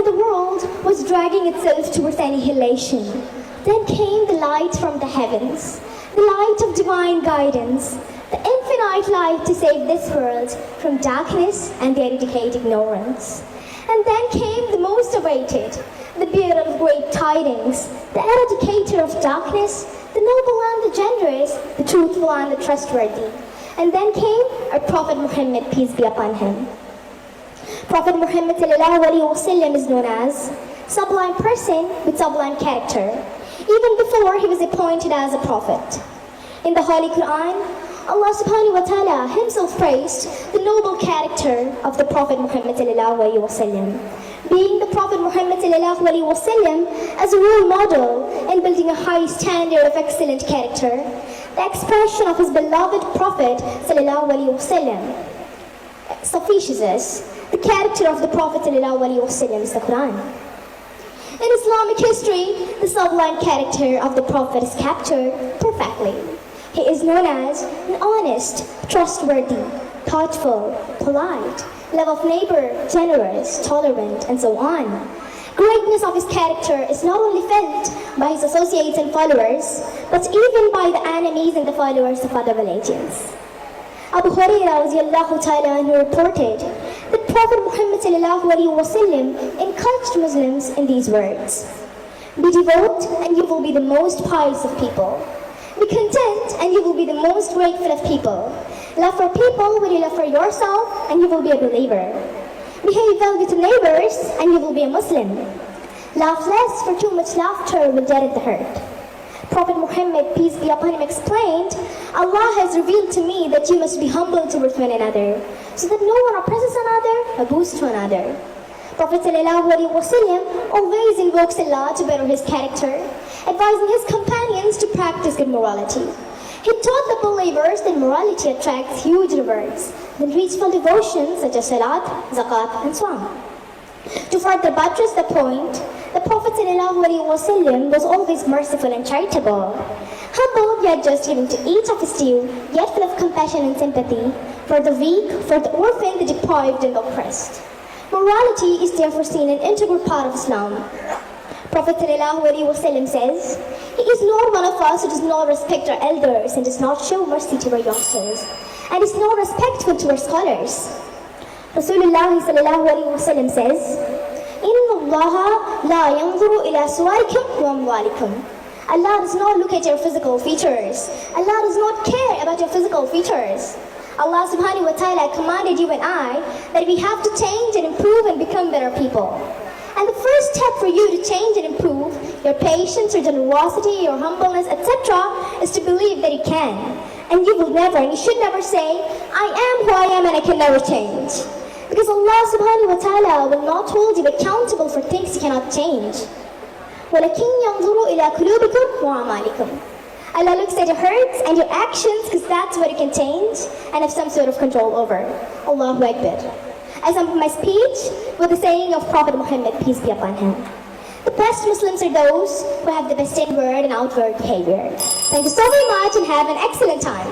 while the world was dragging itself towards annihilation, then came the light from the heavens, the light of divine guidance, the infinite light to save this world from darkness and the eradicate ignorance. And then came the most awaited, the bearer of great tidings, the eradicator of darkness, the noble and the generous, the truthful and the trustworthy. And then came our Prophet Muhammad, peace be upon him. Prophet Muhammad ﷺ is known as sublime person with sublime character, even before he was appointed as a prophet. In the Holy Quran, Allah subhanahu wa ta'ala himself praised the noble character of the Prophet Muhammad ﷺ, being the Prophet Muhammad ﷺ as a role model in building a high standard of excellent character, the expression of his beloved Prophet ﷺ suffices us. The character of the Prophet ﷺ is the Quran. In Islamic history, the sublime character of the Prophet is captured perfectly. He is known as an honest, trustworthy, thoughtful, polite, love of neighbor, generous, tolerant, and so on. Greatness of his character is not only felt by his associates and followers, but even by the enemies and the followers of other religions. Abu Hurairah reported that Prophet Muhammad ﷺ encouraged Muslims in these words: be devout and you will be the most pious of people. Be content and you will be the most grateful of people. Love for people when you love for yourself and you will be a believer. Behave well with your neighbors and you will be a Muslim. Laugh less, for too much laughter will deaden the hurt. Prophet Muhammad, peace be upon him, explained, Allah has revealed to me that you must be humble towards one another, so that no one oppresses another or boasts to another. Prophet ﷺ always invokes Allah to better his character, advising his companions to practice good morality. He taught the believers that morality attracts huge rewards, and reachful devotions such as salat, zakat, and swam. To further buttress the point, the Prophet ﷺ was always merciful and charitable, humble yet just giving to each of his due, yet full of compassion and sympathy for the weak, for the orphan, the deprived, and the oppressed. Morality is therefore seen an integral part of Islam. Prophet ﷺ says, he is not one of us who does not respect our elders and does not show mercy to our youngsters, and is not respectful to our scholars. Rasulullah ﷺ says, Inna Allah la yanzuru ila suwarikum wa amwalikum. Allah does not look at your physical features. Allah does not care about your physical features. Allah subhanahu wa ta'ala commanded you and I that we have to change and improve and become better people. And the first step for you to change and improve your patience, your generosity, your humbleness, etc. is to believe that you can. And you will never, and you should never say, I am who I am and I can never change. Because Allah subhanahu wa ta'ala will not hold you accountable for things you cannot change. وَلَكِنْ يَنْظُرُ إِلَى قُلُوبِكُمْ وَأَعْمَالِكُمْ. Allah looks at your hurts and your actions because that's what you can change and have some sort of control over. Allahu Akbar. I sum up my speech with the saying of Prophet Muhammad, peace be upon him. The best Muslims are those who have the best inward and outward behavior. Thank you so very much and have an excellent time.